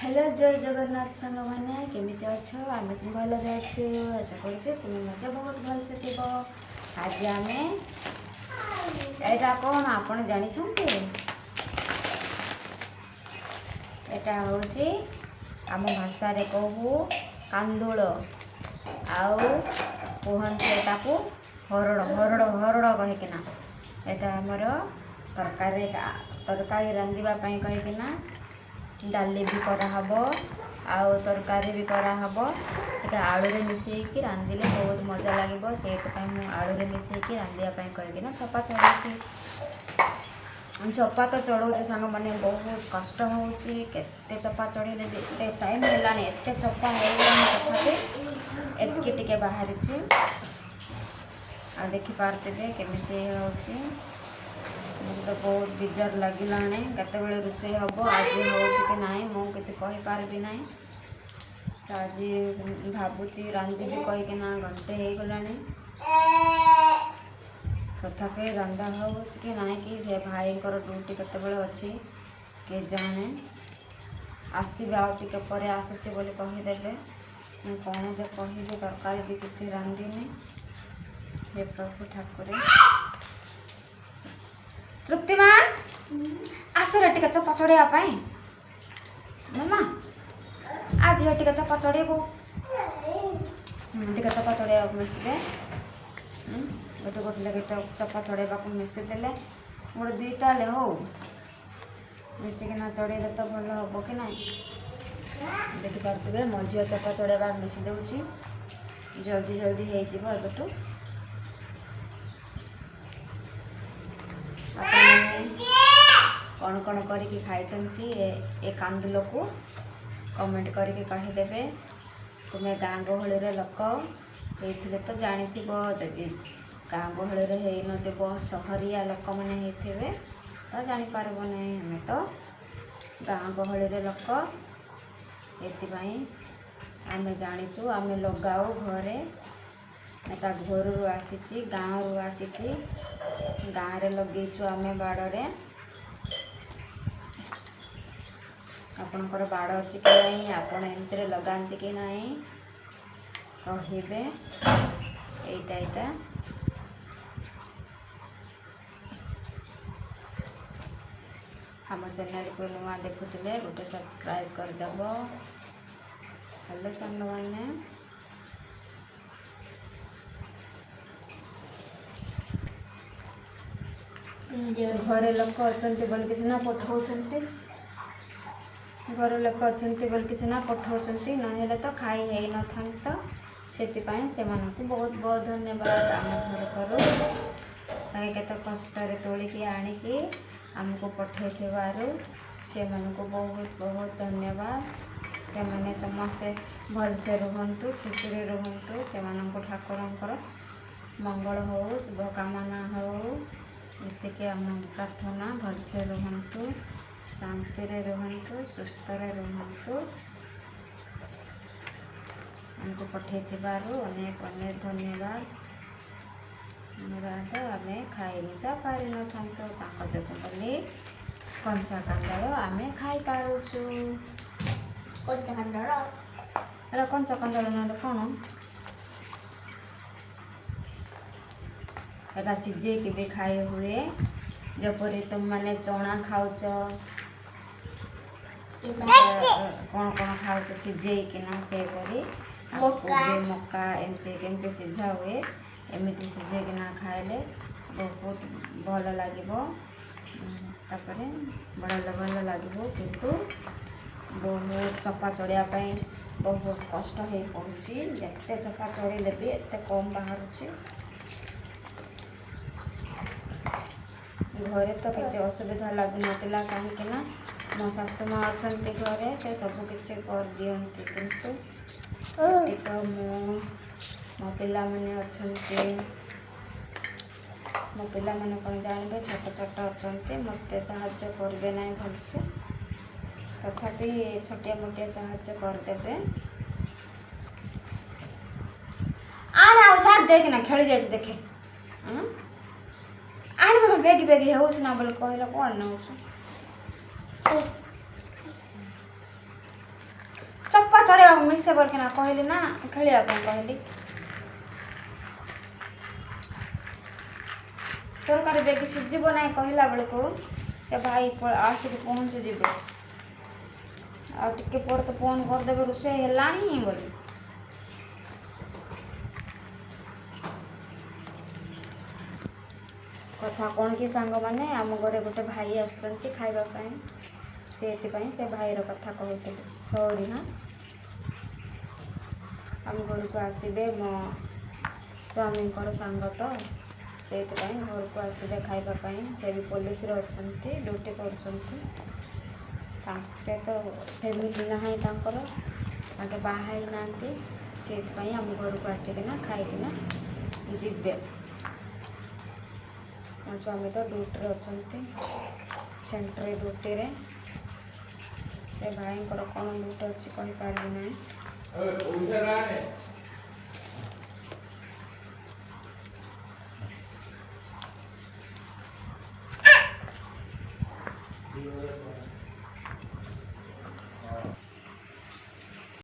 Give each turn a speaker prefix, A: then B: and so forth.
A: Hello जय जगन्नाथ सांग मैंने केमी अच्छ आम भल अच्छु आशा कर तुम्हें बहुत भल से थी। आज आम यहाँ कौन आप जानते यहाँ हूँ आम भाषा कहू कांदूल आउ कहते हरड़ हरड़ हरड़ कहीकिना यहाँ आमर तरकारी तरकारी रांधवाई कहीकिना डाली भी कराहब आउ तरकारी भी कराहब। ये आलू मिसेकी रांधिले बहुत मजा लगे से आलू मिसेकी रांधापी कहीकिना चपा चढ़ाई। चपा तो चढ़ाऊँ सांग मैंने बहुत कष्ट होते चपा चढ़ेले एत टाइम है एत चपा हो तथापि एतकी टिके बाहरी आ देखिपारे केमी हो तो बहुत बिजार लगे केत रोषे हम आज हो ना मुझे कहीपरि ना तो आज भावुची रांधि कहीकिना घंटे हो गला तथापि रंधा हो कि ना कि से भाई ड्यूटी केत अच्छी के जाने आसवे आगे आसूचे बोली कहीदेवे कौन जो कहि तरकारी भी किसी रांधिनी हे प्रभु ठाकुर। तृप्तिमान आस रे चपा चढ़ाई मामा आज टे चपा चढ़ेबू टे चपा चढ़ा मिसदे गोटे गोटे लगे चपा चढ़ा मिसदेले गोटे दुईटा ले हो मिसिकिना चढ़ेले तो भल हम कि ना देखिपे मो झील चपा चढ़ा मिसी दूची जल्दी जल्दी हो कौन कौन करके खाई ए कांदुल को कमेंट करके कहीदेवे। तुम्हें गाँ गहली लोक ये तो जानी जदि गाँ गहली हो सहरिया लोक मैंने होते तो जापर ना आम तो गाँ गहली लोक ये आम जाचु आम लगाऊ घरे एटा घर आसी गाँव रू आसी गाँव रे लगेचु आम बाड़े आपणकर बाड़ अच्छी कि ना आपण एमती लगाती कि ना कहे यहाँ आम चैनल को नुआ देखुले गोटे सब्सक्राइब करदेव। हेलो सांग मैंने घरे लोक अच्छा बोल कि सीना पठाऊँ घर लोक अच्छा बोल कि सीना पठाऊँ ना तो खाई है न था से बहुत बहुत धन्यवाद। आम घर करूँ केत कष्ट तोलिकी आणिकी आमको पठे से बहुत बहुत धन्यवाद। से मैंने समस्ते भलसे रुहतु खुशी रुहतु से ठाकुर मंगल हो शुभकामना हो ये आम प्रार्थना भलसे रुहतु शांति रुहतु सुस्थ रुहतु आमको पठे अनेक अनेक धन्यवाद। आम खाई मिसा पारि न था जो बोली कंचा कांदल आम खाई पारुचु कंचा कांदल कंचा कांदल ना कौन एटा सिझेकी भी खाई हुए जपरी तुम मैंने चना खाऊच कौन कौन खाऊच सिझेकिना से मक्का एमती केमती सिझा हुए एमती सिझेकिना खाइले बहुत भल लगे भल लगे किंतु बहुत चपा चढ़ाई बहुत कष्ट हो पड़ी जिते चपा चढ़ेले भी एत कम बाहर घरे तो किसी असुविधा लगुना कहीं मो शाशु माँ अच्छा घरे से सबकि कर दिखती किंतु तो मो पिला मैंने अच्छा मो पिला मैंने कौन जानवे छोट छोट अच्छा मत साहाଯ୍य करेंगे ना भलसे तथापि छोटिया मोटिया साहाଯ୍य करदे आने आ साइड जाइना खेली जाए देखे आने मतलब बेगी बेगी हो बोले कहला कौन नौ ମିଶେ ବୋଲିକିନା କହିଲି ନା ଖେଳିବା ପାଇଁ କହିଲି। ତରକାରୀ ବେଗି ସିଝିବ ନାହିଁ କହିଲା ବେଳକୁ ସେ ଭାଇ ଆସିକି ପହଞ୍ଚିଯିବେ। ଆଉ ଟିକେ ପରେ ତ ଫୋନ୍ କରିଦେବେ ରୋଷେଇ ହେଲାଣି ବୋଲି। କଥା କ'ଣ କି ସାଙ୍ଗମାନେ, ଆମ ଘରେ ଗୋଟେ ଭାଇ ଆସିଛନ୍ତି ଖାଇବା ପାଇଁ, ସେଥିପାଇଁ ସେ ଭାଇର କଥା କହୁଥିଲି। ସରି ହଁ, ଆମ ଘରକୁ ଆସିବେ ମୋ ସ୍ୱାମୀଙ୍କର ସାଙ୍ଗ ତ, ସେଇଥିପାଇଁ ଘରକୁ ଆସିବେ ଖାଇବା ପାଇଁ। ସେ ବି ପୋଲିସରେ ଅଛନ୍ତି, ଡ୍ୟୁଟି କରୁଛନ୍ତି। ସେ ତ ଫ୍ୟାମିଲି ନାହିଁ ତାଙ୍କର, ତାଙ୍କେ ବାହା ହେଇନାହାନ୍ତି। ସେଇଥିପାଇଁ ଆମ ଘରକୁ ଆସିକିନା ଖାଇକିନା ଯିବେ। ମୋ ସ୍ୱାମୀ ତ ଡ୍ୟୁଟିରେ ଅଛନ୍ତି, ସେଣ୍ଟ୍ରି ଡ୍ୟୁଟିରେ। ସେ ଭାଇଙ୍କର କ'ଣ ଡ୍ୟୁଟି ଅଛି କହିପାରିବି ନାହିଁ।